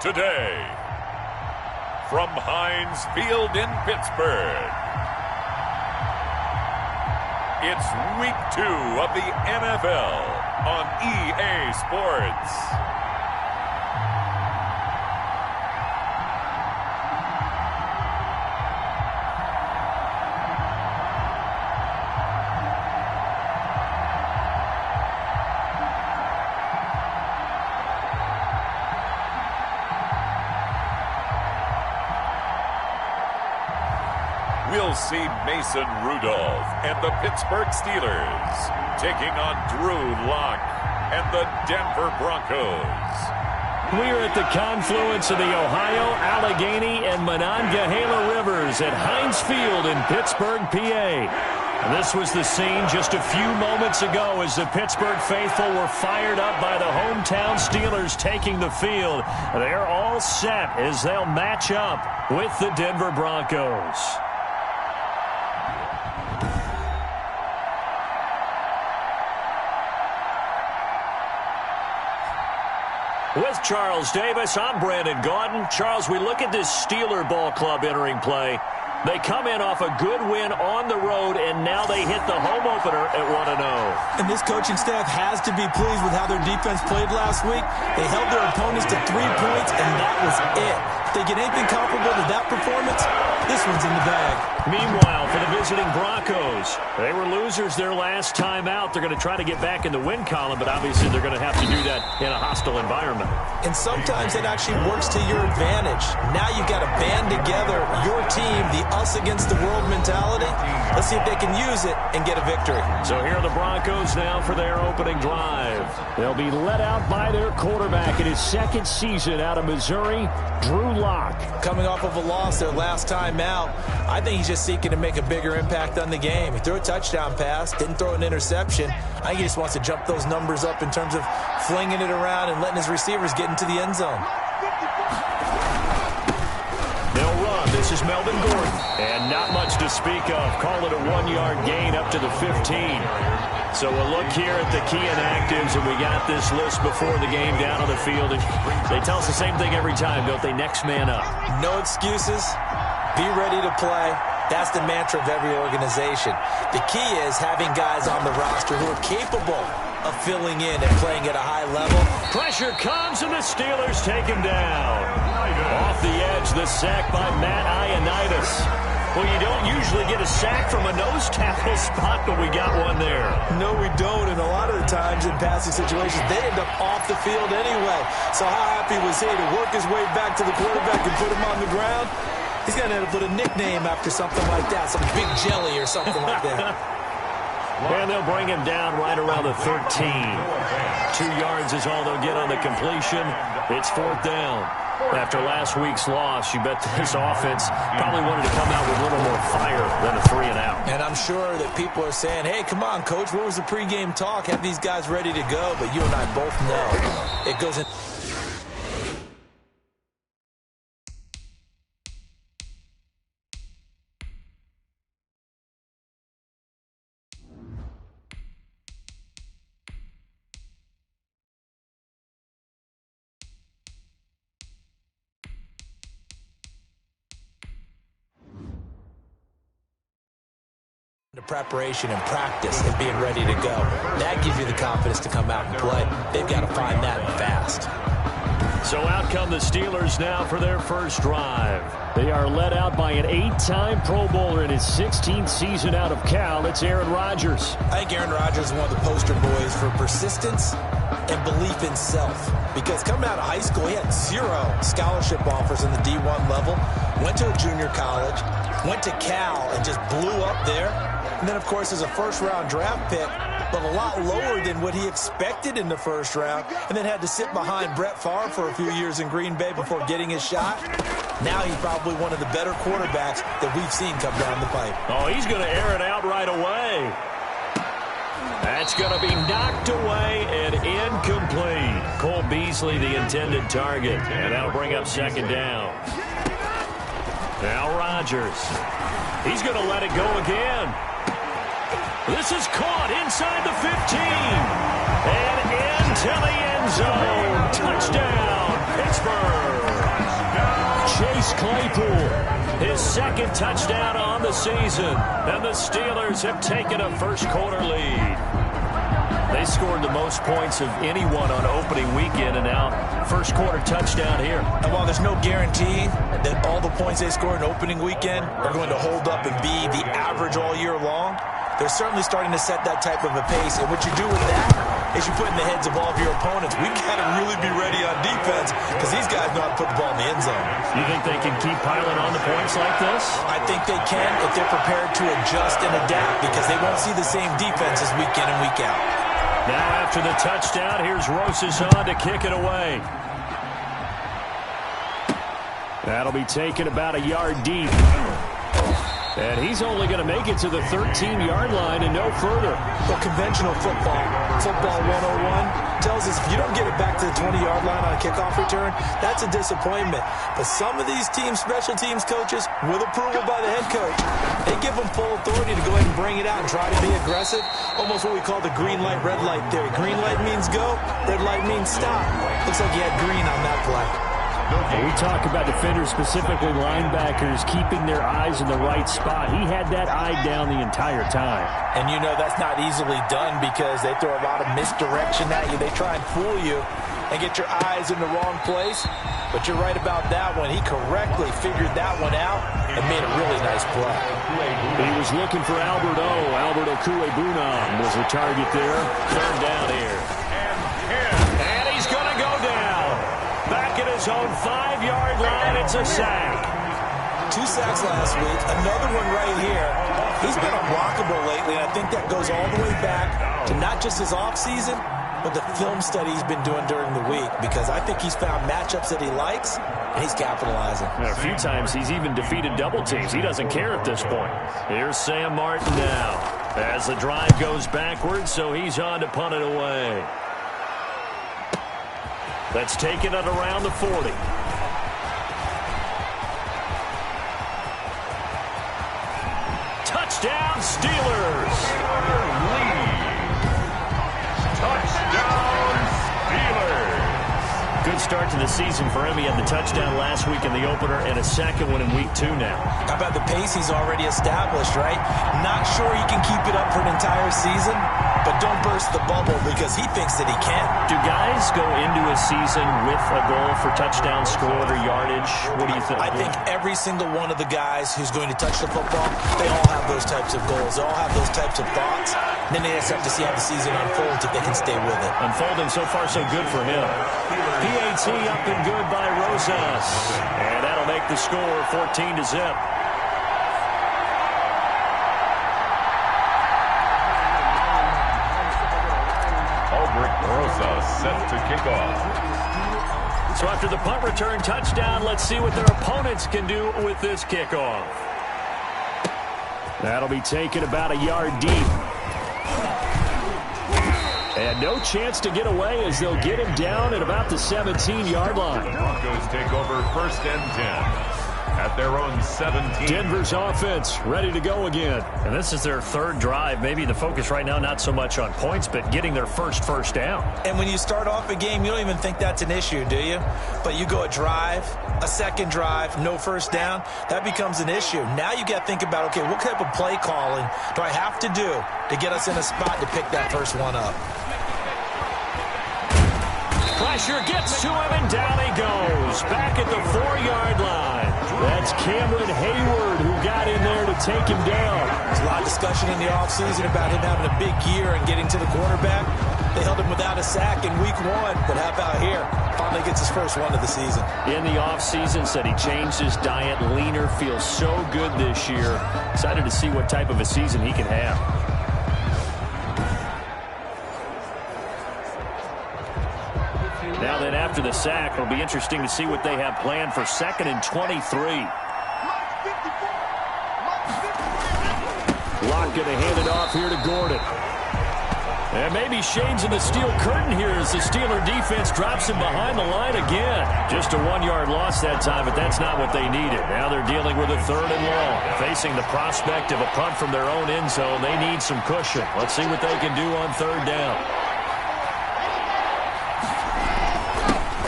today. From Heinz Field in Pittsburgh, it's Week 2 of the NFL on EA Sports. We'll see Mason Rudolph and the Pittsburgh Steelers taking on Drew Lock and the Denver Broncos. We're at the confluence of the Ohio, Allegheny, and Monongahela Rivers at Heinz Field in Pittsburgh, PA. This was the scene just a few moments ago as the Pittsburgh faithful were fired up by the hometown Steelers taking the field. They're all set as they'll match up with the Denver Broncos. With Charles Davis, I'm Brandon Gaudin. Charles, we look at this Steeler ball club entering play. They come in off a good win on the road, and now they hit the home opener at 1-0. And this coaching staff has to be pleased with how their defense played last week. They held their opponents to 3 points, and that was it. If they get anything comparable to that performance, this one's in the bag. Meanwhile, for the visiting Broncos, they were losers their last time out. They're going to try to get back in the win column, but obviously they're going to have to do that in a hostile environment. And sometimes it actually works to your advantage. Now you've got to band together your team, the us against the world mentality. Let's see if they can use it and get a victory. So here are the Broncos now for their opening drive. They'll be led out by their quarterback in his second season out of Missouri, Drew Lock. Coming off of a loss their last time out, I think he's just seeking to make a bigger impact on the game. He threw a touchdown pass, didn't throw an interception. I think he just wants to jump those numbers up in terms of flinging it around and letting his receivers get into the end zone. They'll run. This is Melvin Gordon. And not much to speak of. Call it a 1-yard gain up to the 15. So we'll look here at the key inactives, and we got this list before the game down on the field. And they tell us the same thing every time, don't they? Next man up. No excuses. Be ready to play. That's the mantra of every organization. The key is having guys on the roster who are capable of filling in and playing at a high level. Pressure comes, and the Steelers take him down. Off the edge, the sack by Matt Ioannidis. Well, you don't usually get a sack from a nose tackle spot, but we got one there. No, we don't, and a lot of the times in passing situations, they end up off the field anyway. So how happy was he to work his way back to the quarterback and put him on the ground? He's going to end up with a nickname after something like that, some Big Jelly or something like that. And they'll bring him down right around the 13. 2 yards is all they'll get on the completion. It's 4th down. After last week's loss, you bet this offense probably wanted to come out with a little more fire than a 3 and out. And I'm sure that people are saying, hey, come on, Coach, where was the pregame talk? Have these guys ready to go? But you and I both know it goes in. The preparation and practice and being ready to go. That gives you the confidence to come out and play. They've got to find that fast. So out come the Steelers now for their first drive. They are led out by an 8-time Pro Bowler in his 16th season out of Cal. It's Aaron Rodgers. I think Aaron Rodgers is one of the poster boys for persistence and belief in self. Because coming out of high school, he had 0 scholarship offers in the D1 level. Went to a junior college. Went to Cal and just blew up there. And then, of course, as a first-round draft pick, but a lot lower than what he expected in the first round, and then had to sit behind Brett Favre for a few years in Green Bay before getting his shot. Now he's probably one of the better quarterbacks that we've seen come down the pipe. Oh, he's going to air it out right away. That's going to be knocked away and incomplete. Cole Beasley, the intended target, and that'll bring up 2nd down. Now Rodgers. He's going to let it go again. This is caught inside the 15. And into the end zone. Touchdown, Pittsburgh. Chase Claypool. His second touchdown on the season. And the Steelers have taken a first-quarter lead. They scored the most points of anyone on opening weekend, and now first-quarter touchdown here. And while there's no guarantee that all the points they score in opening weekend are going to hold up and be the average all year long, they're certainly starting to set that type of a pace. And what you do with that is you put in the heads of all of your opponents, we've got to really be ready on defense because these guys know how to put the ball in the end zone. You think they can keep piling on the points like this? I think they can if they're prepared to adjust and adapt because they won't see the same defenses week in and week out. Now after the touchdown, here's Rosas on to kick it away. That'll be taken about a yard deep. And he's only going to make it to the 13-yard line and no further. But conventional football 101, tells us if you don't get it back to the 20-yard line on a kickoff return, that's a disappointment. But some of these teams, special teams coaches, with approval by the head coach, they give them full authority to go ahead and bring it out and try to be aggressive. Almost what we call the green light, red light theory. Green light means go, red light means stop. Looks like you had green on that play. We talk about defenders, specifically linebackers, keeping their eyes in the right spot. He had that eye down the entire time. And you know that's not easily done because they throw a lot of misdirection at you. They try and fool you and get your eyes in the wrong place. But you're right about that one. He correctly figured that one out and made a really nice play. He was looking for Alberta. Alberta Kuebunam was the target there. Third down here. And he's going to go down. Back at his own 5-yard line, it's a sack. 2 sacks last week, another one right here. He's been unblockable lately, and I think that goes all the way back to not just his offseason, but the film study he's been doing during the week, because I think he's found matchups that he likes, and he's capitalizing. A few times he's even defeated double teams. He doesn't care at this point. Here's Sam Martin now as the drive goes backwards, so he's on to punt it away. Let's take it at around the 40. Touchdown, Steelers! Touchdown, Steelers! Good start to the season for him. He had the touchdown last week in the opener and a second one in week 2 now. How about the pace he's already established, right? Not sure he can keep it up for an entire season, but don't burst the bubble because he thinks that he can. Do guys go into a season with a goal for touchdown scored or yardage? What do you think? I think every single one of the guys who's going to touch the football, they all have those types of goals. They all have those types of thoughts. And then they just have to see how the season unfolds if they can stay with it. Unfolding so far so good for him. PAT up and good by Rosas. And that'll make the score 14-0. Set to kick off. So after the punt return touchdown, let's see what their opponents can do with this kickoff. That'll be taken about a yard deep. And no chance to get away as they'll get him down at about the 17-yard line. Broncos take over 1st and 10. At their own 17. Denver's offense ready to go again. And this is their 3rd drive. Maybe the focus right now not so much on points, but getting their first down. And when you start off a game, you don't even think that's an issue, do you? But you go a drive, a second drive, no first down, that becomes an issue. Now you got to think about, okay, what type of play calling do I have to do to get us in a spot to pick that first one up? Pressure gets to him, and down he goes. Back at the 4-yard line. That's Cameron Hayward who got in there to take him down. There's a lot of discussion in the offseason about him having a big year and getting to the quarterback. They held him without a sack in week 1, but how about here? Finally gets his first one of the season. In the offseason, said he changed his diet, leaner, feels so good this year. Excited to see what type of a season he can have. Now then, after the sack, it'll be interesting to see what they have planned for 2nd and 23. Locke going to hand it off here to Gordon. And maybe shades in the steel curtain here as the Steeler defense drops him behind the line again. Just a 1-yard loss that time, but that's not what they needed. Now they're dealing with a 3rd and long. Facing the prospect of a punt from their own end zone, they need some cushion. Let's see what they can do on 3rd down.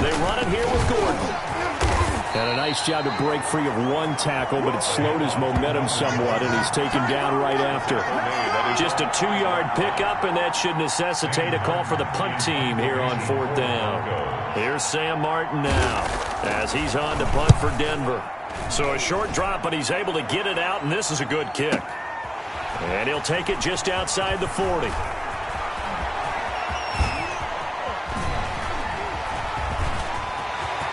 They run it here with Gordon. And a nice job to break free of one tackle, but it slowed his momentum somewhat, and he's taken down right after. Just a 2-yard pickup, and that should necessitate a call for the punt team here on 4th down. Here's Sam Martin now as he's on to punt for Denver. So a short drop, but he's able to get it out, and this is a good kick. And he'll take it just outside the 40.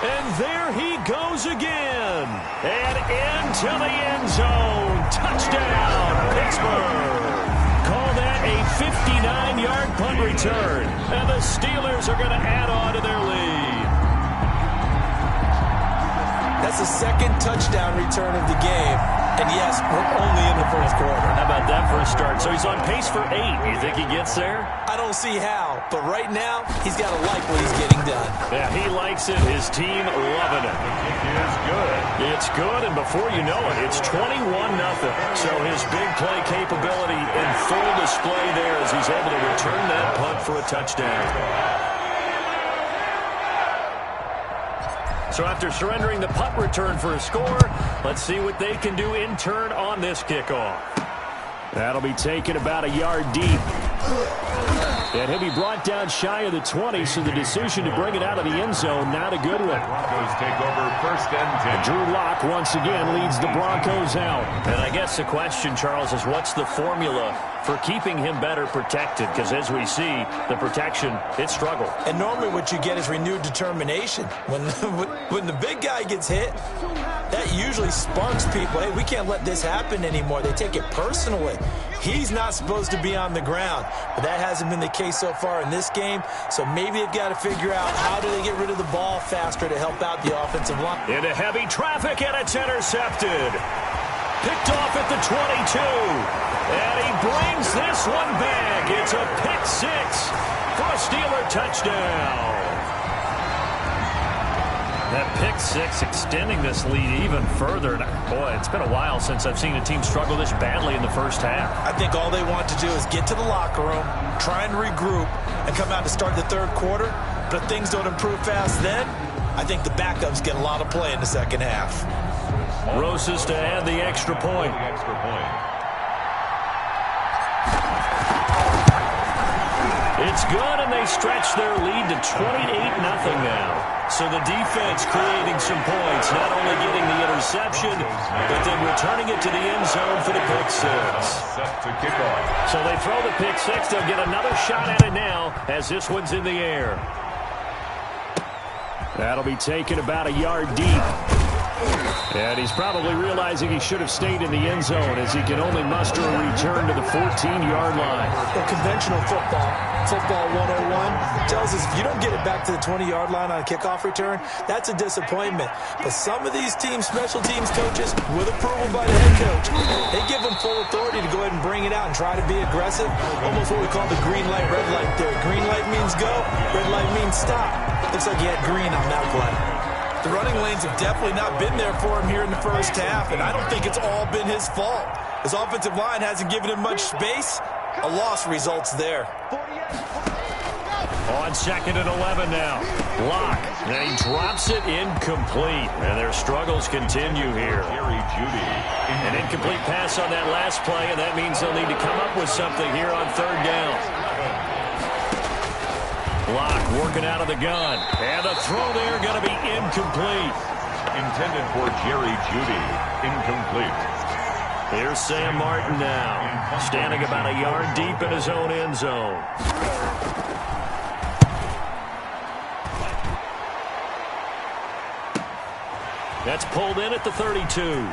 And there he goes again. And into the end zone. Touchdown, Pittsburgh. Call that a 59-yard punt return. And the Steelers are going to add on to their lead. That's the second touchdown return of the game. And yes, we're only in the first quarter. How about that for a start? So he's on pace for 8. You think he gets there? I don't see how. But right now, he's got to like what he's getting done. Yeah, he likes it. His team loving it. It's good. It's good, and before you know it, it's 21-0. So his big play capability in full display there as he's able to return that punt for a touchdown. So after surrendering the punt return for a score, let's see what they can do in turn on this kickoff. That'll be taken about a yard deep. And he'll be brought down shy of the 20, so the decision to bring it out of the end zone, not a good one. Broncos take over 1st and 10. Drew Lock once again leads the Broncos out. And I guess the question, Charles, is what's the formula for keeping him better protected? Because as we see, the protection, it struggled. And normally what you get is renewed determination. When the big guy gets hit, that usually sparks people. Hey, we can't let this happen anymore. They take it personally. He's not supposed to be on the ground, but that hasn't been the case so far in this game. So maybe they've got to figure out how do they get rid of the ball faster to help out the offensive line. Into heavy traffic, and it's intercepted. Picked off at the 22. And he brings this one back. It's a pick 6 for a Steeler touchdown. That pick 6 extending this lead even further. Boy, it's been a while since I've seen a team struggle this badly in the first half. I think all they want to do is get to the locker room, try and regroup, and come out to start the third quarter. But if things don't improve fast then, I think the backups get a lot of play in the second half. Rosas to add the extra point. It's good, and they stretch their lead to 28-0 now. So the defense creating some points, not only getting the interception, but then returning it to the end zone for the pick 6. Set to kick off. So they throw the pick 6. They'll get another shot at it now as this one's in the air. That'll be taken about a yard deep. And he's probably realizing he should have stayed in the end zone as he can only muster a return to the 14-yard line. Well, conventional football 101 tells us if you don't get it back to the 20-yard line on a kickoff return, that's a disappointment. But some of these teams, special teams coaches, with approval by the head coach, they give them full authority to go ahead and bring it out and try to be aggressive. Almost what we call the green light, red light there. Green light means go, red light means stop. Looks like he had green on that play. The running lanes have definitely not been there for him here in the first half, and I don't think it's all been his fault. His offensive line hasn't given him much space. A loss results there. On 2nd and 11 now. Lock. And he drops it incomplete. And their struggles continue here. An incomplete pass on that last play, and that means they'll need to come up with something here on 3rd down. Lock working out of the gun. And the throw there going to be incomplete. Intended for Jerry Jeudy. Incomplete. Here's Sam Martin now. Standing about a yard deep in his own end zone. That's pulled in at the 32.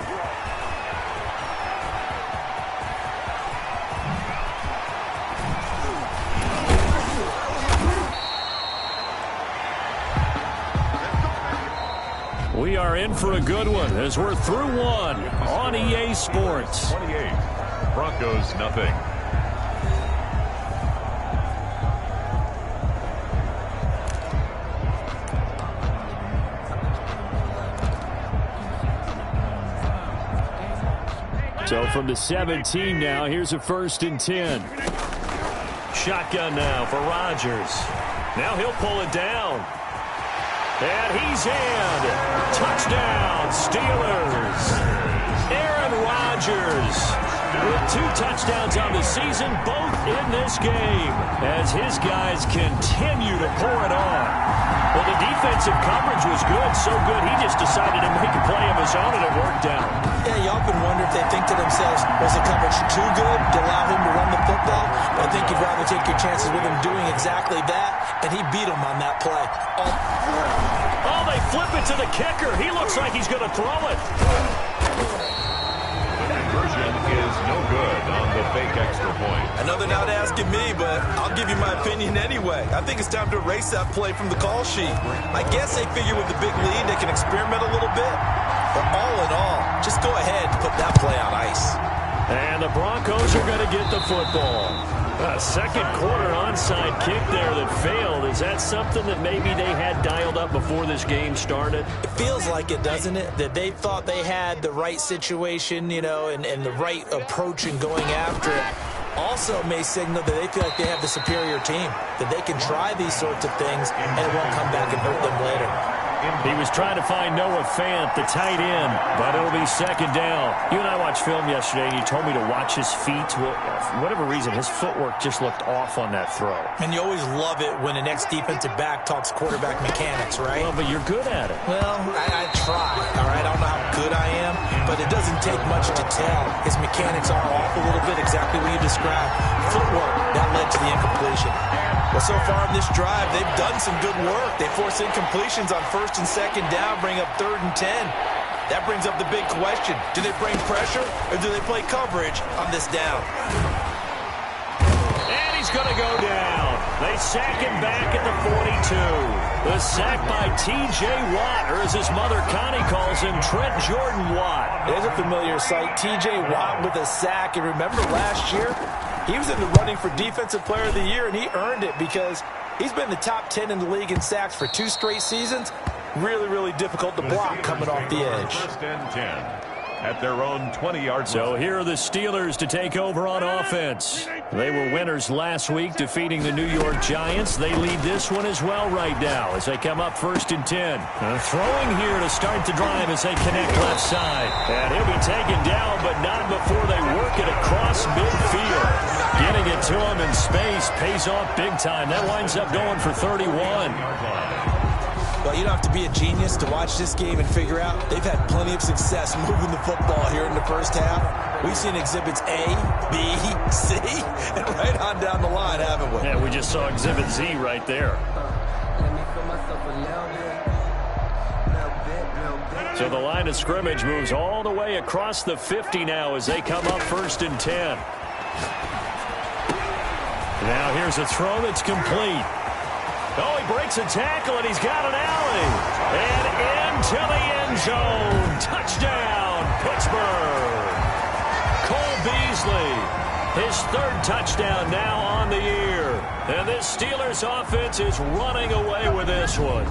We are in for a good one as we're through one on EA Sports. 28. Broncos nothing. So from the 17 now, here's a 1st and 10. Shotgun now for Rodgers. Now he'll pull it down. And he's in. Touchdown, Steelers. Aaron Rodgers with 2 touchdowns on the season, both in this game, as his guys continue to pour it on. Well, the defensive coverage was good, so good he just decided to make a play of his own, and it worked out. Yeah, you often wonder if they think to themselves, was the coverage too good to allow him to run the football? But I think you'd rather take your chances with him doing exactly that, and he beat him on that play. Oh, they flip it to the kicker. He looks like he's going to throw it. Conversion is no good on the fake extra point. I know they're not asking me, but I'll give you my opinion anyway. I think it's time to erase that play from the call sheet. I guess they figure with the big lead they can experiment a little bit. But all in all, just go ahead and put that play on ice. And the Broncos are going to get the football. A second quarter onside kick there that failed. Is that something that maybe they had dialed up before this game started? It feels like it, doesn't it? That they thought they had the right situation, you know, and the right approach in going after it. Also may signal that they feel like they have the superior team, that they can try these sorts of things and it won't come back and hurt them later. He was trying to find Noah Fant, the tight end, but it'll be second down. You and I watched film yesterday, and you told me to watch his feet. Well, for whatever reason, his footwork just looked off on that throw. And you always love it when an ex-defensive back talks quarterback mechanics, right? Well, but you're good at it. Well, I try, all right? I don't know how good I am, but it doesn't take much to tell. His mechanics are off a little bit, exactly what you described. Footwork, that led to the incompletion. Well, so far in this drive, they've done some good work. They force incompletions on first and second down, bring up 3rd and 10. That brings up the big question. Do they bring pressure or do they play coverage on this down? And he's going to go down. They sack him back at the 42. The sack by T.J. Watt, or as his mother Connie calls him, Trent Jordan Watt. There's a familiar sight. T.J. Watt with a sack. And remember last year, he was in the running for Defensive Player of the Year, and he earned it because he's been the top 10 in the league in sacks for 2 straight seasons. Really, really difficult to block coming off the edge. 1st and 10 at their own 20-yard line. So here are the Steelers to take over on offense. They were winners last week, defeating the New York Giants. They lead this one as well right now as they come up 1st and 10. Throwing here to start the drive as they connect left side. And he'll be taken down, but not before they work it across midfield. Getting it to him in space pays off big time. That winds up going for 31. Well, you don't have to be a genius to watch this game and figure out they've had plenty of success moving the football here in the first half. We've seen exhibits A, B, C, and right on down the line, haven't we? Yeah, we just saw exhibit Z right there. So the line of scrimmage moves all the way across the 50 now as they come up 1st and 10. Now here's a throw that's complete. Oh, he breaks a tackle, and he's got an alley. And into the end zone. Touchdown, Pittsburgh. Cole Beasley, his 3rd touchdown now on the year. And this Steelers offense is running away with this one.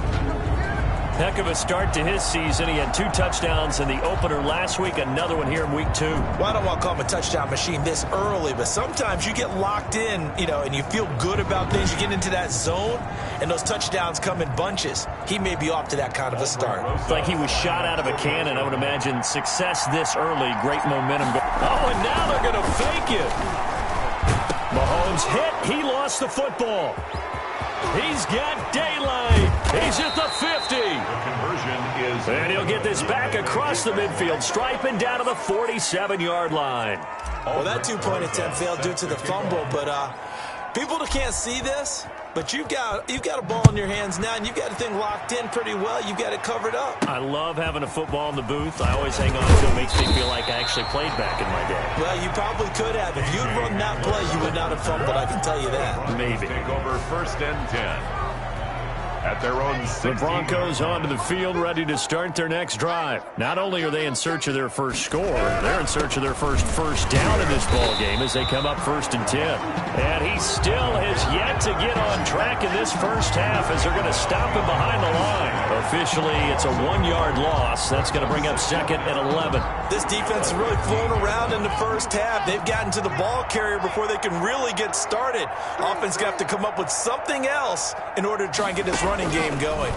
Heck of a start to his season. He had 2 touchdowns in the opener last week, another one here in week 2. Well, I don't want to call him a touchdown machine this early, but sometimes you get locked in, you know, and you feel good about things. You get into that zone, and those touchdowns come in bunches. He may be off to that kind of a start. It's like he was shot out of a cannon. I would imagine success this early, great momentum. Oh, and now they're going to fake it. Mahomes hit. He lost the football. He's got daylight. He's at the 50. The conversion is... And he'll get this back across the midfield, striping down to the 47-yard line. Well, that 2-point attempt failed due to the fumble, but people that can't see this, but you've got a ball in your hands now, and you've got the thing locked in pretty well. You've got it covered up. I love having a football in the booth. I always hang on to it. It makes me feel like I actually played back in my day. Well, you probably could have. If you'd run that play, you would not have fumbled, I can tell you that. Maybe. Take over 1st and 10. At their own 16. The Broncos onto the field, ready to start their next drive. Not only are they in search of their first score, they're in search of their first down in this ball game as they come up 1st and 10. And he still has yet to get on track in this first half as they're going to stop him behind the line. Officially, it's a 1-yard loss. That's going to bring up 2nd and 11. This defense has really flown around in the first half. They've gotten to the ball carrier before they can really get started. Offense going to have to come up with something else in order to try and get this running game going.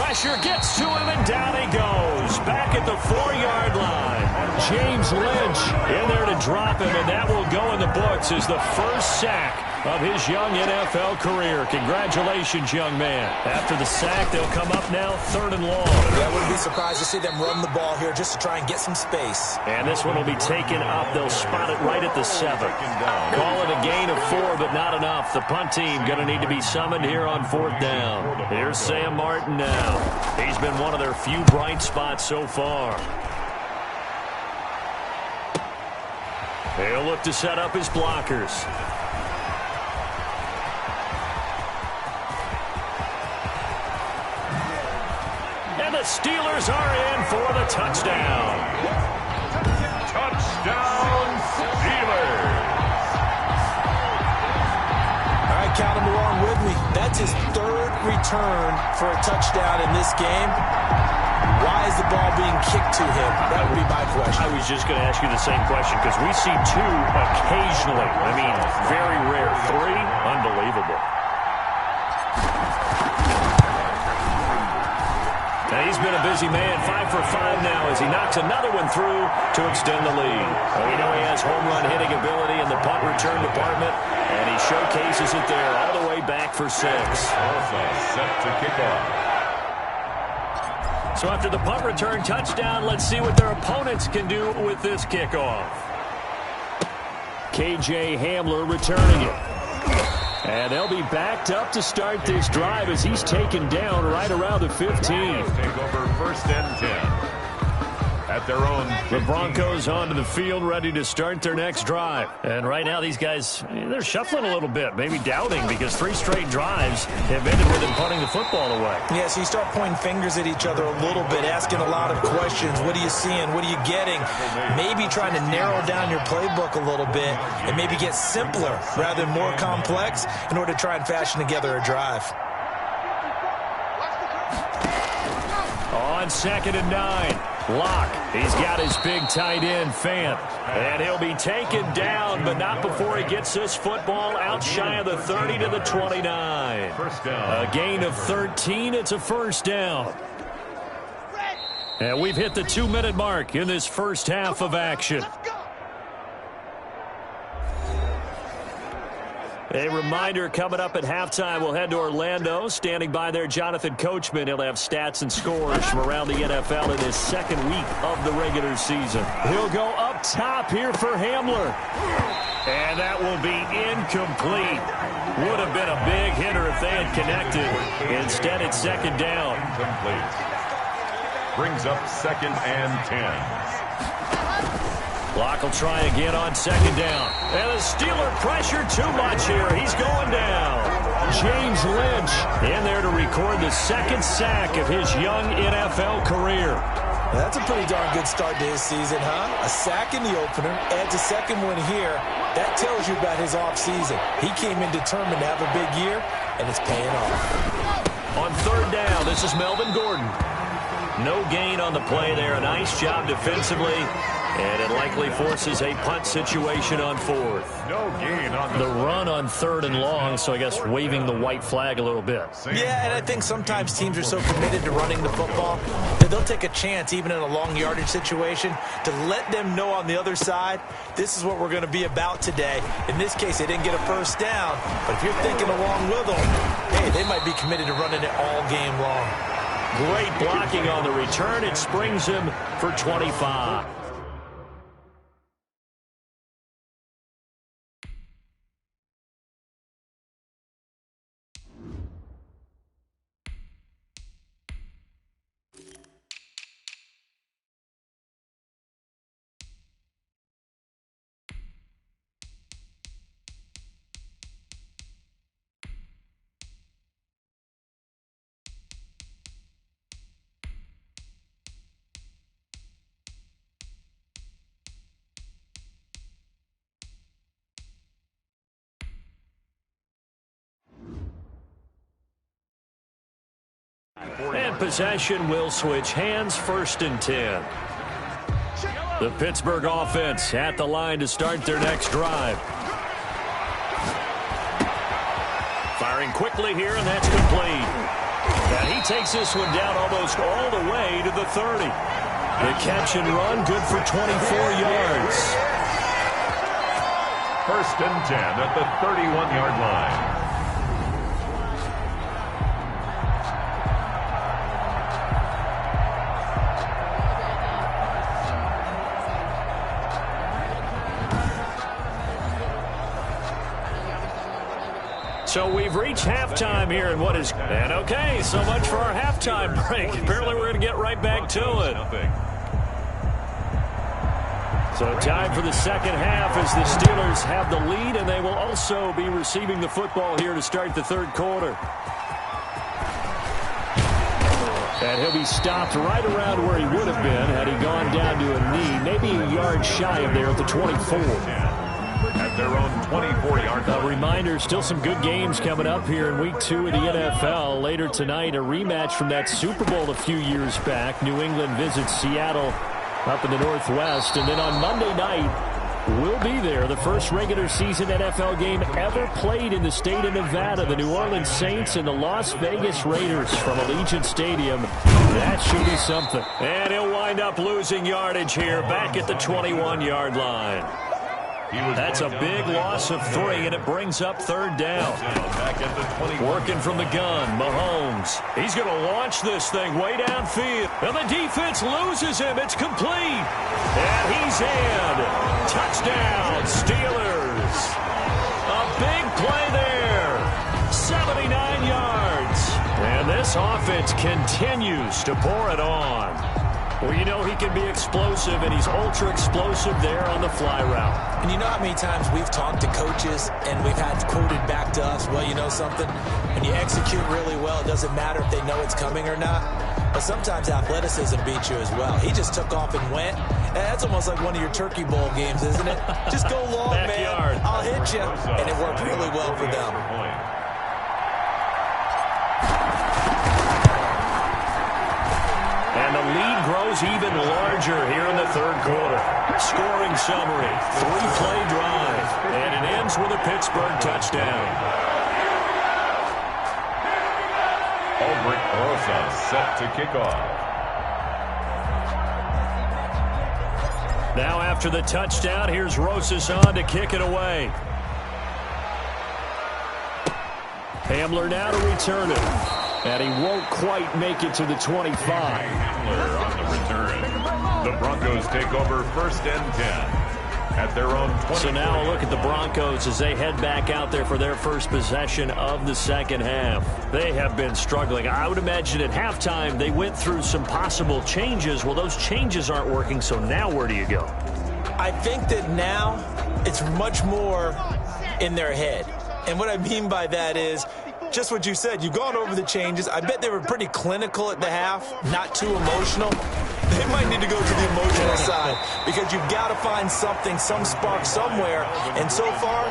pressure, gets to him, and down he goes. Back at the 4-yard line. James Lynch in there to drop him, and that will go in the books as the first sack of his young NFL career. Congratulations, young man. After the sack, they'll come up now 3rd and long. Yeah, I wouldn't be surprised to see them run the ball here just to try and get some space. And this one will be taken up. They'll spot it right at the 7. Call it a gain of 4, but not enough. The punt team going to need to be summoned here on 4th down. Here's Sam Martin now. He's been one of their few bright spots so far. He'll look to set up his blockers. And the Steelers are in for the touchdown. Touchdown, Steelers. All right, count him along with me. That's his 3rd return for a touchdown in this game. Why is the ball being kicked to him? That would be my question. I was just going to ask you the same question because we see 2 occasionally. I mean, very rare. 3, unbelievable. Now he's been a busy man, 5 for 5 now as he knocks another one through to extend the lead. We know he has home run hitting ability in the punt return department, and he showcases it there all the way back for 6. Also set to kick off. So after the punt return touchdown, let's see what their opponents can do with this kickoff. KJ Hamler returning it. And they'll be backed up to start this drive as he's taken down right around the 15. Take over 1st and 10. At their own. The Broncos onto the field, ready to start their next drive. And right now, these guys, they're shuffling a little bit, maybe doubting, because 3 straight drives have ended with them punting the football away. Yeah, so you start pointing fingers at each other a little bit, asking a lot of questions. What are you seeing? What are you getting? Maybe trying to narrow down your playbook a little bit and maybe get simpler rather than more complex in order to try and fashion together a drive. On 2nd and 9. Locke, he's got his big tight end, Fant. And he'll be taken down, but not before he gets this football out shy of the 30 to the 29. First down. A gain of 13, it's a first down. And we've hit the 2-minute mark in this first half of action. A reminder, coming up at halftime, we'll head to Orlando. Standing by there, Jonathan Coachman. He'll have stats and scores from around the NFL in his 2nd week of the regular season. He'll go up top here for Hamler. And that will be incomplete. Would have been a big hitter if they had connected. Instead, it's 2nd down. Complete. Brings up 2nd and 10. Locke will try again on 2nd down. And the Steeler pressure too much here. He's going down. James Lynch in there to record the 2nd sack of his young NFL career. Well, that's a pretty darn good start to his season, huh? A sack in the opener, adds a 2nd one here. That tells you about his offseason. He came in determined to have a big year, and it's paying off. On 3rd down, this is Melvin Gordon. No gain on the play there. A nice job defensively. And it likely forces a punt situation on 4th. No gain on the run on 3rd and long, so I guess waving the white flag a little bit. Yeah, and I think sometimes teams are so committed to running the football that they'll take a chance, even in a long yardage situation, to let them know on the other side, this is what we're going to be about today. In this case, they didn't get a first down, but if you're thinking along with them, hey, they might be committed to running it all game long. Great blocking on the return. It springs him for 25. And possession will switch hands, 1st and 10. The Pittsburgh offense at the line to start their next drive. Firing quickly here, and that's complete. And he takes this one down almost all the way to the 30. The catch and run, good for 24 yards. 1st and 10 at the 31-yard line. So we've reached halftime here in what is... And okay, so much for our halftime break. Apparently we're going to get right back to it. So time for the second half as the Steelers have the lead, and they will also be receiving the football here to start the third quarter. And he'll be stopped right around where he would have been had he gone down to a knee, maybe a yard shy of there at the 24. At their own 24-yard line. A reminder, still some good games coming up here in Week 2 of the NFL. Later tonight, a rematch from that Super Bowl a few years back. New England visits Seattle up in the Northwest. And then on Monday night, we'll be there. The first regular season NFL game ever played in the state of Nevada. The New Orleans Saints and the Las Vegas Raiders from Allegiant Stadium. That should be something. And he'll wind up losing yardage here back at the 21-yard line. That's a big loss of 3, and it brings up third down. Working from the gun, Mahomes. He's going to launch this thing way downfield. And the defense loses him. It's complete. And he's in. Touchdown, Steelers. A big play there. 79 yards. And this offense continues to pour it on. Well, you know he can be explosive, and he's ultra-explosive there on the fly route. And you know how many times we've talked to coaches and we've had quoted back to us, well, you know something? When you execute really well, it doesn't matter if they know it's coming or not. But sometimes athleticism beats you as well. He just took off and went. And that's almost like one of your Turkey Bowl games, isn't it? Just go long, Backyard. man. I'll hit you. And it worked really well for them. And the lead grows even larger here in the third quarter. Scoring summary, 3-play drive, and it ends with a Pittsburgh touchdown. Albert Rosa set to kick off. Now after the touchdown, here's Rosas on to kick it away. Hamler now to return it. And he won't quite make it to the 25. Hamler on the return. The Broncos take over 1st and 10 at their own 20. So now a look at the Broncos as they head back out there for their first possession of the second half. They have been struggling. I would imagine at halftime they went through some possible changes. Well, those changes aren't working, so now where do you go? I think that now it's much more in their head. And what I mean by that is just what you said. You've gone over the changes. I bet they were pretty clinical at the half, not too emotional. They might need to go to the emotional side because you've got to find something, some spark somewhere. And so far,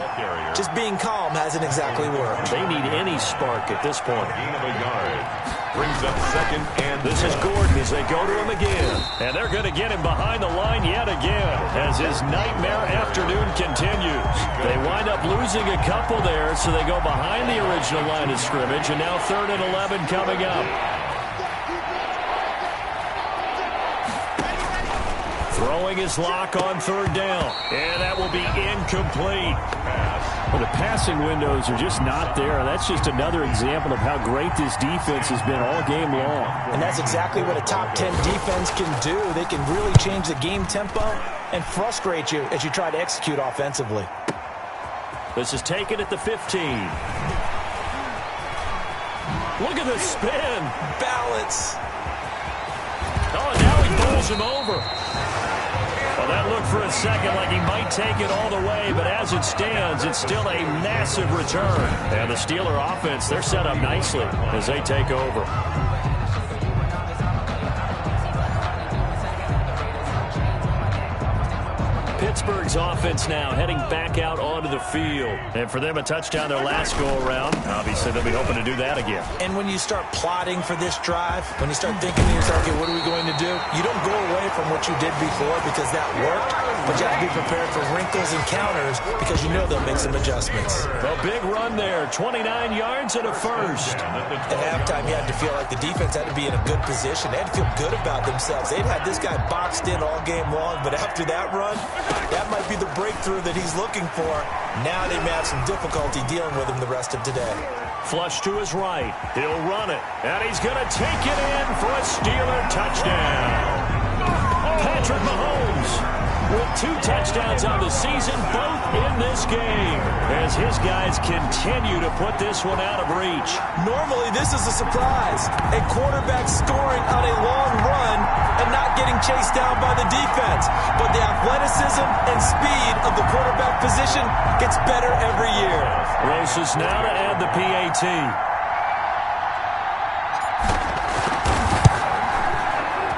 just being calm hasn't exactly worked. They need any spark at this point. Gain of a yard. Brings up 2nd and this is Gordon as they go to him again. And they're going to get him behind the line yet again as his nightmare afternoon continues. They wind up losing a couple there, so they go behind the original line of scrimmage, and now 3rd and 11 coming up. Throwing his lock on 3rd down. And that will be incomplete. Well, the passing windows are just not there. That's just another example of how great this defense has been all game long. And that's exactly what a top 10 defense can do. They can really change the game tempo and frustrate you as you try to execute offensively. This is taken at the 15. Look at the spin. Balance. Oh, now he bowls him over. Well, that looked for a second like he might take it all the way, but as it stands, it's still a massive return. And the Steeler offense, they're set up nicely as they take over. Pittsburgh's offense now heading back out onto the the field. And for them, a touchdown their last go-around. Obviously, they'll be hoping to do that again. And when you start plotting for this drive, when you start thinking to yourself, okay, what are we going to do? You don't go away from what you did before because that worked, but you have to be prepared for wrinkles and counters because you know they'll make some adjustments. A big run there, 29 yards and a first. At halftime, you had to feel like the defense had to be in a good position. They had to feel good about themselves. They'd had this guy boxed in all game long, but after that run, that might be the breakthrough that he's looking for. Now they may have some difficulty dealing with him the rest of today. Flush to his right. He'll run it, and he's going to take it in for a Steeler touchdown. Patrick Mahomes with 2 touchdowns on the season, both in this game, as his guys continue to put this one out of reach. Normally, this is a surprise. A quarterback scoring on a long run and not getting chased down by the defense. But the athleticism and speed of the quarterback position gets better every year. Roses now to add the PAT.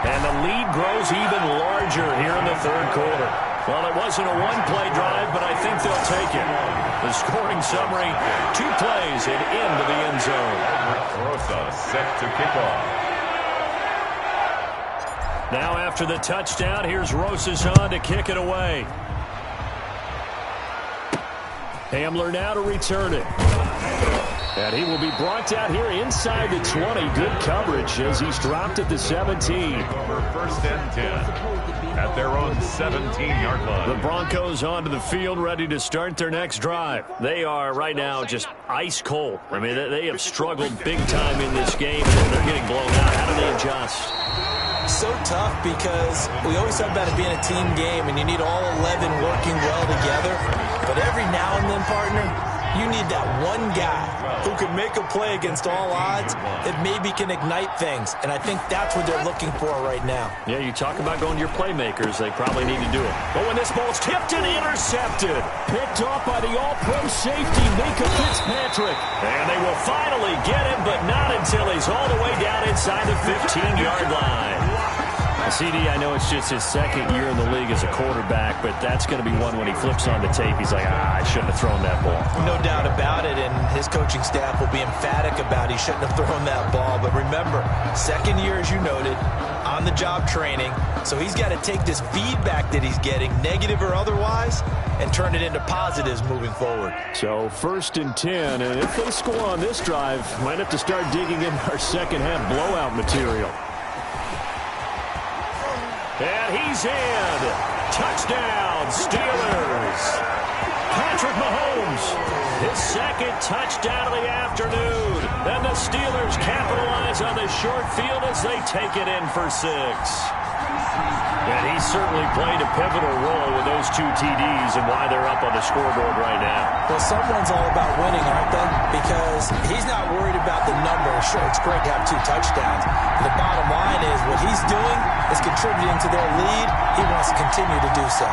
And the lead grows even larger here in the third quarter. Well, it wasn't a one-play drive, but I think they'll take it. The scoring summary, 2 plays and into the end zone. Rosa set to kick off. Now after the touchdown, here's Rosas on to kick it away. Hamler now to return it. And he will be brought out here inside the 20. Good coverage as he's dropped at the 17. Over 1st and 10 at their own 17-yard line. The Broncos onto the field ready to start their next drive. They are right now just ice cold. I mean, they have struggled big time in this game, and they're getting blown out. How do they adjust? So tough because we always talk about it being a team game, and you need all 11 working well together. But every now and then, partner, you need that one guy who can make a play against all odds that maybe can ignite things. And I think that's what they're looking for right now. Yeah, you talk about going to your playmakers. They probably need to do it. But when this ball's tipped and intercepted, picked off by the all-pro safety, Micah Fitzpatrick. And they will finally get him, but not until he's all the way down inside the 15-yard line. CD, I know it's just his second year in the league as a quarterback, but that's going to be one when he flips on the tape. He's like, I shouldn't have thrown that ball. No doubt about it, and his coaching staff will be emphatic about he shouldn't have thrown that ball. But remember, second year, as you noted, on-the-job training, so he's got to take this feedback that he's getting, negative or otherwise, and turn it into positives moving forward. So 1st and 10, and if they score on this drive, might have to start digging in our second-half blowout material. And he's in. Touchdown, Steelers. Patrick Mahomes, his second touchdown of the afternoon. And the Steelers capitalize on the short field as they take it in for 6. And he certainly played a pivotal role with those 2 TDs and why they're up on the scoreboard right now. Well, someone's all about winning, aren't they? Because he's not worried about the number. Sure, it's great to have 2 touchdowns. But the bottom line is what he's doing is contributing to their lead. He wants to continue to do so.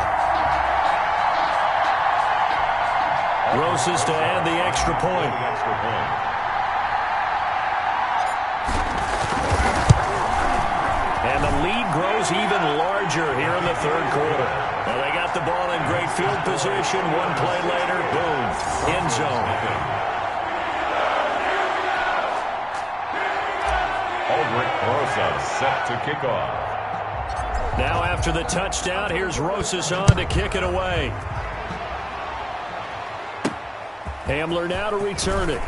Rosas to add the extra point. And the lead grows even larger here in the third quarter. Well, they got the ball in great field position. One play later, boom, end zone. Aldrich Rosas set to kick off. Now after the touchdown, here's Rosas on to kick it away. Hamler now to return it.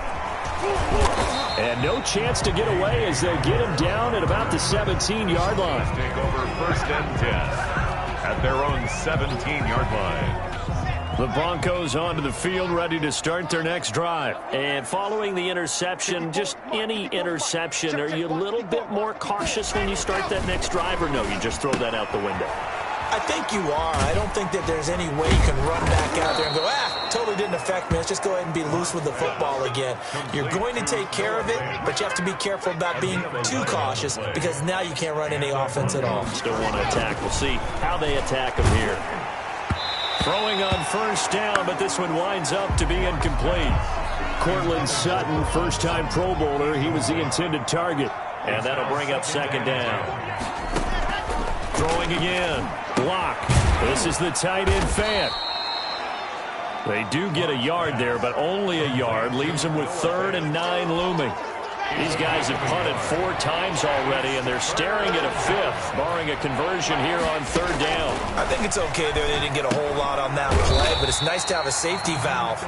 And no chance to get away as they get him down at about the 17-yard line. Take over 1st and 10 at their own 17-yard line. The Broncos onto the field ready to start their next drive. And following the interception, just any interception, are you a little bit more cautious when you start that next drive, or no, you just throw that out the window? I think you are. I don't think that there's any way you can run back out there and go, totally didn't affect me. Let's just go ahead and be loose with the football again. You're going to take care of it, but you have to be careful about being too cautious because now you can't run any offense at all. Still want to attack. We'll see how they attack him here. Throwing on 1st down, but this one winds up to be incomplete. Cortland Sutton, first-time Pro Bowler. He was the intended target. And that'll bring up 2nd down. Throwing again. Block. This is the tight end Fant. They do get a yard there, but only a yard. Leaves them with 3rd and 9 looming. These guys have punted 4 times already, and they're staring at a 5th, barring a conversion here on 3rd down. I think it's okay there. They didn't get a whole lot on that play, but it's nice to have a safety valve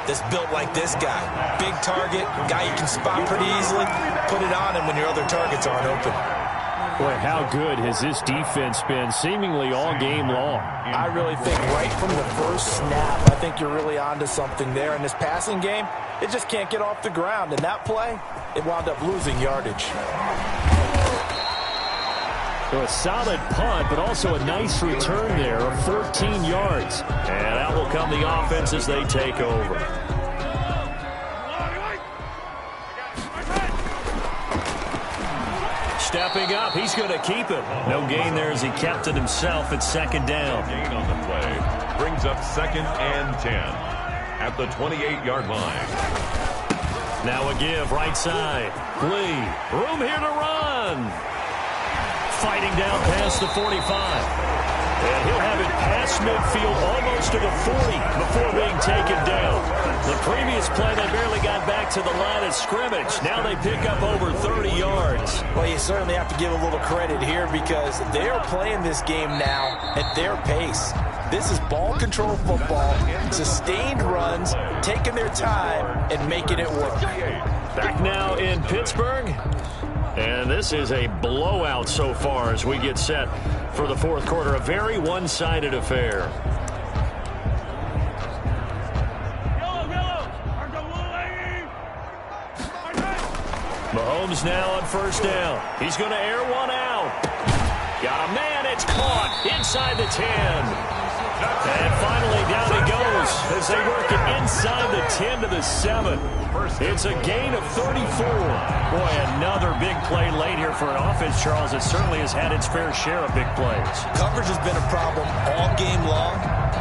that's built like this guy. Big target, guy you can spot pretty easily. Put it on him when your other targets aren't open. Boy, how good has this defense been seemingly all game long? I really think right from the first snap, I think you're really onto something there. In this passing game, it just can't get off the ground. And that play, it wound up losing yardage. So a solid punt, but also a nice return there of 14 yards. And out will come the offense as they take over. Stepping up, he's going to keep it. No gain there as he kept it himself at 2nd down. Gain on the play brings up 2nd and 10 at the 28-yard line. Now a give right side. Lee, room here to run. Fighting down past the 45. And he'll have it past midfield almost to the 40 before being taken down. The previous play, they barely got back to the line of scrimmage. Now they pick up over 30 yards. Well, you certainly have to give a little credit here because they are playing this game now at their pace. This is ball control football, sustained runs, taking their time and making it work. Back now in Pittsburgh. And this is a blowout so far as we get set for the 4th quarter. A very one-sided affair. Mahomes now on 1st down. He's going to air one out. Got a man. It's caught inside the 10. And finally down he goes as they work it inside the 10 to the 7. It's a gain of 34. Boy, another big play late here for an offense, Charles, that certainly has had its fair share of big plays. Coverage has been a problem all game long,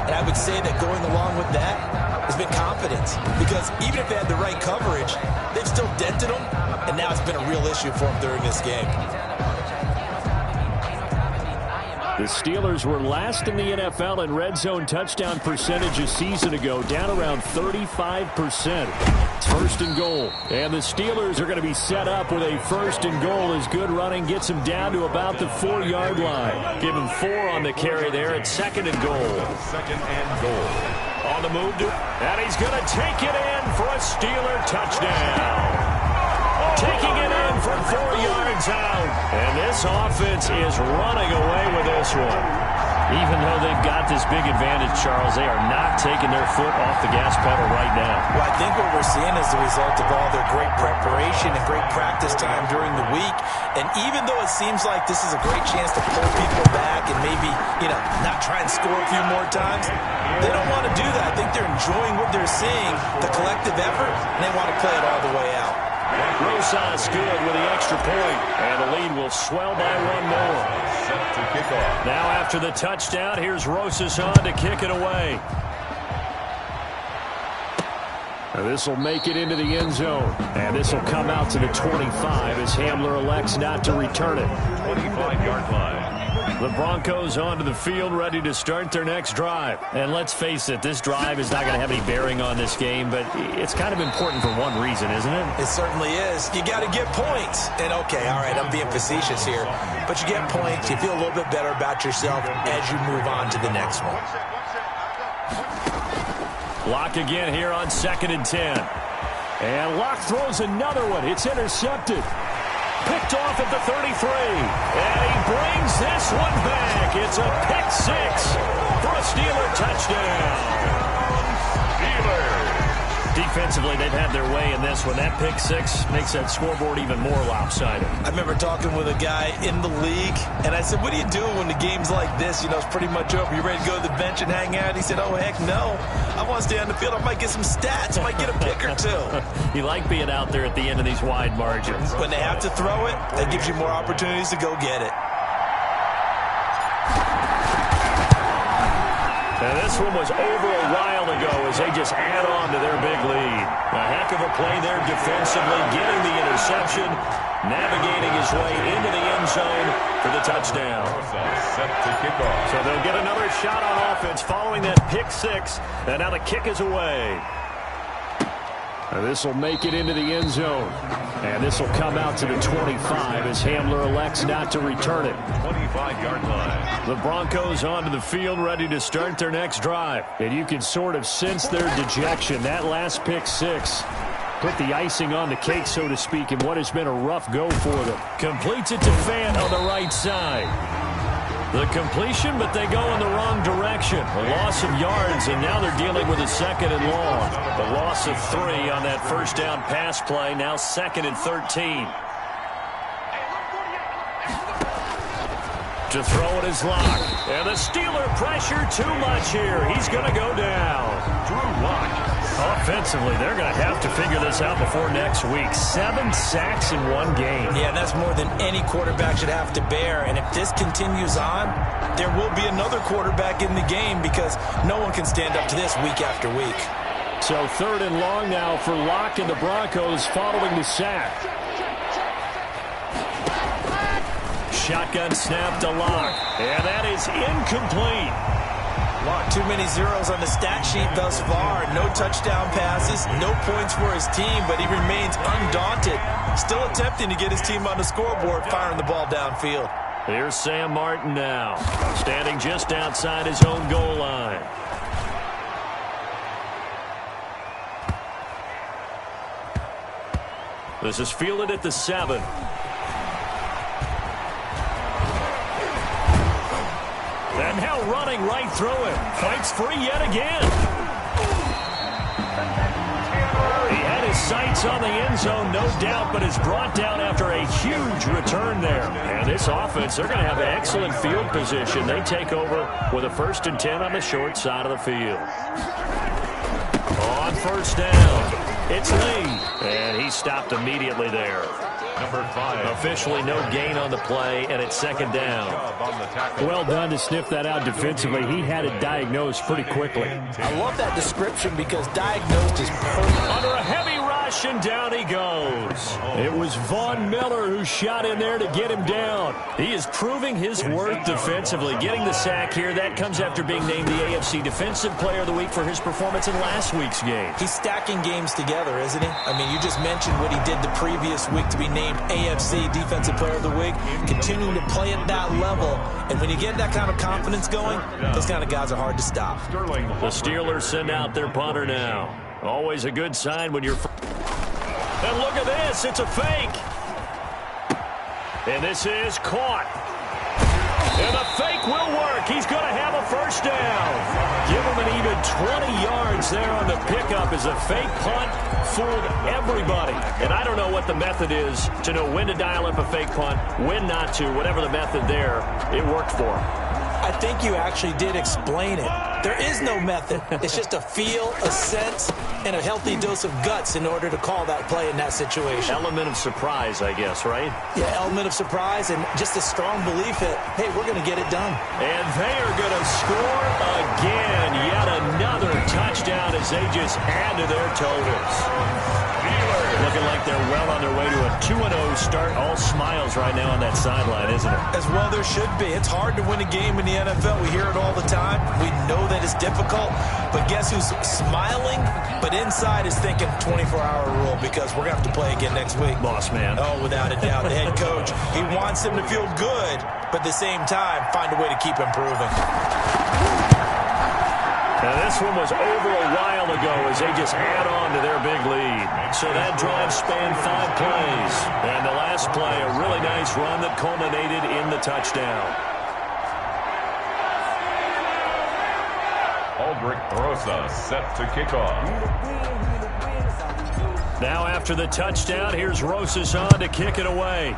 and I would say that going along with that has been confidence. Because even if they had the right coverage, they've still dented them, and now it's been a real issue for them during this game. The Steelers were last in the NFL in red zone touchdown percentage a season ago, down around 35%. It's 1st and goal. And the Steelers are going to be set up with a 1st and goal as good running gets them down to about the 4-yard line. Give him 4 on the carry there at 2nd and goal. 2nd and goal. On the move, and he's going to take it in for a Steeler touchdown. Taking it in from 4 yards out. And this offense is running away with this one. Even though they've got this big advantage, Charles, they are not taking their foot off the gas pedal right now. Well, I think what we're seeing is the result of all their great preparation and great practice time during the week. And even though it seems like this is a great chance to pull people back and maybe, not try and score a few more times, they don't want to do that. I think they're enjoying what they're seeing, the collective effort, and they want to play it all the way out. Rosas good with the extra point, and the lead will swell by 1 more. Set to kick off. Now after the touchdown, here's Rosas on to kick it away. This will make it into the end zone, and this will come out to the 25 as Hamler elects not to return it. 25-yard line. The Broncos onto the field, ready to start their next drive. And let's face it, this drive is not going to have any bearing on this game, but it's kind of important for one reason, isn't it? It certainly is. You got to get points. And okay, all right, I'm being facetious here, but you get points, you feel a little bit better about yourself as you move on to the next one. Locke again here on 2nd and 10. And Locke throws another one. It's intercepted. Picked off at the 33. And he brings this one back. It's a pick 6 for a Steeler touchdown. Steelers. Defensively, they've had their way in this one. That pick 6 makes that scoreboard even more lopsided. I remember talking with a guy in the league, and I said, what do you do when the game's like this? It's pretty much over. You ready to go to the bench and hang out? He said, oh, heck no. I want to stay on the field. I might get some stats. I might get a pick or two. You like being out there at the end of these wide margins. When they have to throw it, that gives you more opportunities to go get it. And this one was over a while ago as they just add on to their big lead. A heck of a play there defensively, getting the interception, navigating his way into the end zone for the touchdown. Set to kick off. So they'll get another shot on offense following that pick six, and now the kick is away. This will make it into the end zone. And this will come out to the 25 as Hamler elects not to return it. 25-yard line. The Broncos onto the field ready to start their next drive. And you can sort of sense their dejection. That last pick six put the icing on the cake, so to speak, in what has been a rough go for them. Completes it to Fant on the right side. The completion, but they go in the wrong direction. A loss of yards, and now they're dealing with a second and long. The loss of 3 on that first down pass play, now 2nd and 13. To throw it is Lock. And the Steeler pressure too much here. He's going to go down. Drew Lock. Offensively, they're going to have to figure this out before next week. 7 sacks in one game. Yeah, that's more than any quarterback should have to bear. And if this continues on, there will be another quarterback in the game because no one can stand up to this week after week. So 3rd and long now for Locke and the Broncos following the sack. Shotgun snap to Locke. And that is incomplete. Locke, too many zeros on the stat sheet thus far. No touchdown passes, no points for his team, but he remains undaunted. Still attempting to get his team on the scoreboard, firing the ball downfield. Here's Sam Martin now, standing just outside his own goal line. This is fielded at the 7. And now running right through him. Fights free yet again. He had his sights on the end zone, no doubt, but is brought down after a huge return there. And this offense, they're going to have excellent field position. They take over with a 1st and 10 on the short side of the field. On 1st down, it's Lee. And he stopped immediately there. Number 5. Officially no gain on the play, and it's 2nd down. Well done to sniff that out defensively. He had it diagnosed pretty quickly. I love that description because diagnosed is perfect. Under a heavy rush, and down he goes. It was Von Miller who shot in there to get him down. He is proving his worth defensively. Getting the sack here, that comes after being named the AFC Defensive Player of the Week for his performance in last week's game. He's stacking games together, isn't he? I mean, you just mentioned what he did the previous week to be named AFC Defensive Player of the Week, continuing to play at that level. And when you get that kind of confidence going, those kind of guys are hard to stop. The Steelers send out their punter now. Always a good sign when you're... And look at this, it's a fake. And this is caught. And the fake will work. He's going to have a 1st down. Give him an even 20 yards there on the pickup as a fake punt fooled everybody. And I don't know what the method is to know when to dial up a fake punt, when not to, whatever the method there, it worked for him. I think you actually did explain it. There is no method. It's just a feel, a sense, and a healthy dose of guts in order to call that play in that situation. Element of surprise, I guess, right? Yeah, element of surprise and just a strong belief that, hey, we're going to get it done. And they are going to score again. Yet another touchdown as they just add to their totals. Looking like they're well on their way to a 2-0 start. All smiles right now on that sideline, isn't it? As well there should be. It's hard to win a game in the NFL. We hear it all the time. We know that it's difficult. But guess who's smiling? But inside is thinking 24-hour rule because we're going to have to play again next week. Boss man. Oh, without a doubt. The head coach, he wants them to feel good, but at the same time, find a way to keep improving. Now this one was over a while ago as they just add on to their big lead. So that drive spanned 5 plays. And the last play, a really nice run that culminated in the touchdown. Aldrich Rosa set to kick off. Now after the touchdown, here's Rosas on to kick it away.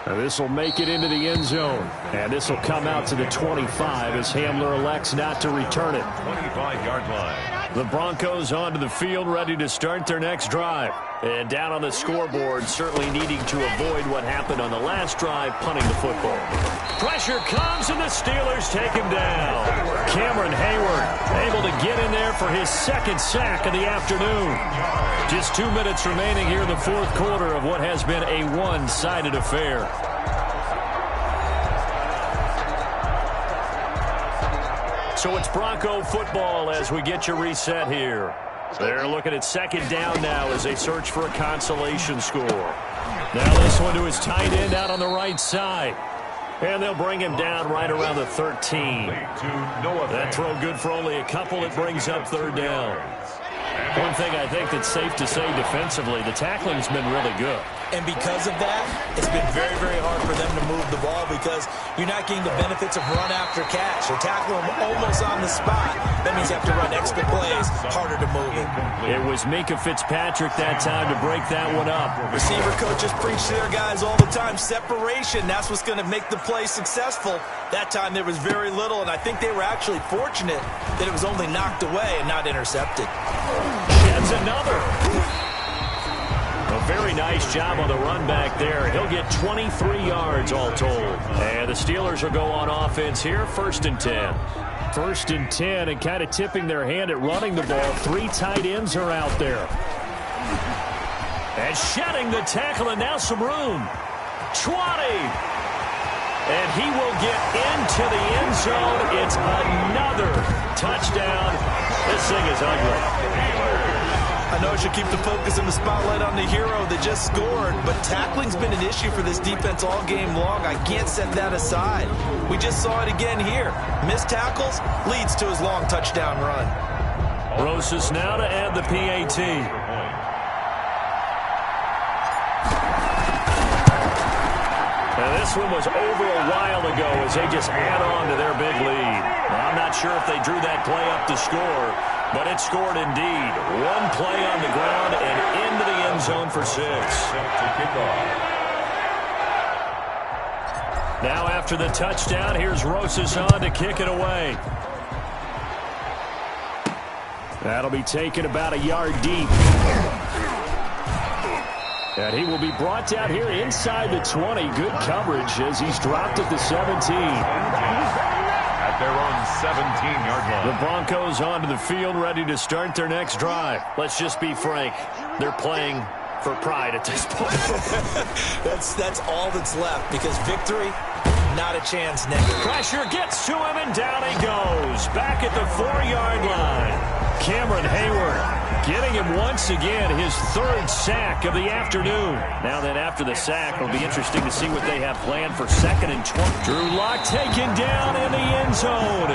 Now this will make it into the end zone. And this will come out to the 25 as Hamler elects not to return it. 25-yard line. The Broncos onto the field, ready to start their next drive. And down on the scoreboard, certainly needing to avoid what happened on the last drive, punting the football. Pressure comes, and the Steelers take him down. Cameron Hayward able to get in there for his second sack of the afternoon. Just 2 minutes remaining here in the fourth quarter of what has been a one-sided affair. So it's Bronco football as we get you reset here. They're looking at second down now as they search for a consolation score. Now this one to his tight end out on the right side. And they'll bring him down right around the 13. That throw good for only a couple. It brings up third down. One thing I think that's safe to say defensively, the tackling's been really good. And because of that, it's been very, very hard for them to move the ball because you're not getting the benefits of run after catch. You're tackling them almost on the spot. That means you have to run extra plays, harder to move it. It was Minkah Fitzpatrick that time to break that one up. Receiver coaches preach to their guys all the time. Separation, that's what's going to make the play successful. That time there was very little, and I think they were actually fortunate that it was only knocked away and not intercepted. That's another. A very nice job on the run back there. He'll get 23 yards all told. And the Steelers will go on offense here, 1st and 10. 1st and 10, and kind of tipping their hand at running the ball. 3 tight ends are out there. And shedding the tackle, and now some room. 20. And he will get into the end zone. It's another touchdown. This thing is ugly. I know I should keep the focus and the spotlight on the hero that just scored, but tackling's been an issue for this defense all game long. I can't set that aside. We just saw it again here. Missed tackles leads to his long touchdown run. Rosas now to add the PAT. Now this one was over a while ago as they just add on to their big lead. Now, I'm not sure if they drew that play up to score, but it scored indeed. One play on the ground and into the end zone for 6. Now after the touchdown, here's Rosas on to kick it away. That'll be taken about a yard deep. And he will be brought down here inside the 20. Good coverage as he's dropped at the 17. At their own 17-yard line. The Broncos onto the field, ready to start their next drive. Let's just be frank. They're playing for pride at this point. That's all that's left because victory, not a chance now. Pressure gets to him, and down he goes. Back at the 4-yard line. Cameron Hayward getting him once again, his 3rd sack of the afternoon. Now then, after the sack, it'll be interesting to see what they have planned for 2nd and 20. Drew Lock taken down in the end zone.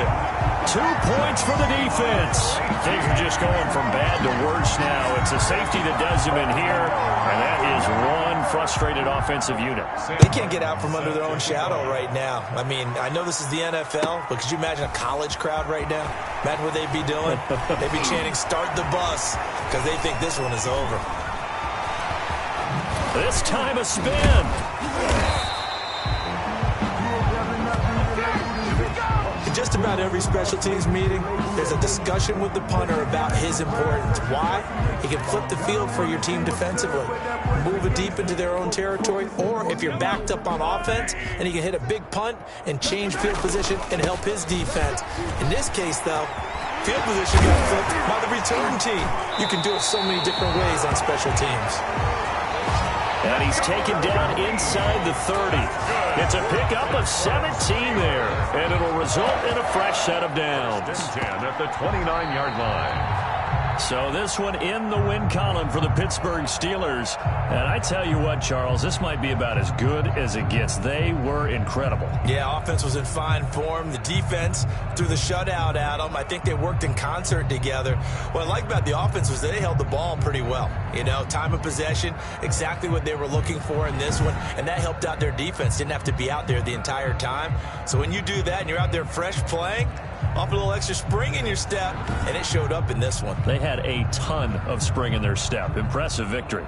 2 points for the defense. Things are just going from bad to worse now. It's a safety that does him in here, and that is one frustrated offensive unit. They can't get out from under their own shadow right now. I mean, I know this is the NFL, but could you imagine a college crowd right now? Imagine what they'd be doing. They'd be chanting, "Start the bus," because they think this one is over. This time a spin. In just about every special teams meeting, there's a discussion with the punter about his importance. Why? He can flip the field for your team defensively, move it deep into their own territory, or if you're backed up on offense, and he can hit a big punt and change field position and help his defense. In this case, though, field position got flipped by the return team. You can do it so many different ways on special teams. And he's taken down inside the 30. It's a pickup of 17 there, and it'll result in a fresh set of downs. 10 at the 29-yard line. So this one in the win column for the Pittsburgh Steelers. And I tell you what, Charles, this might be about as good as it gets. They were incredible. Yeah, offense was in fine form. The defense threw the shutout at them. I think they worked in concert together. What I like about the offense was they held the ball pretty well. You know, time of possession, exactly what they were looking for in this one. And that helped out their defense. Didn't have to be out there the entire time. So when you do that and you're out there fresh playing, off a little extra spring in your step, and it showed up in this one. They had a ton of spring in their step. Impressive victory.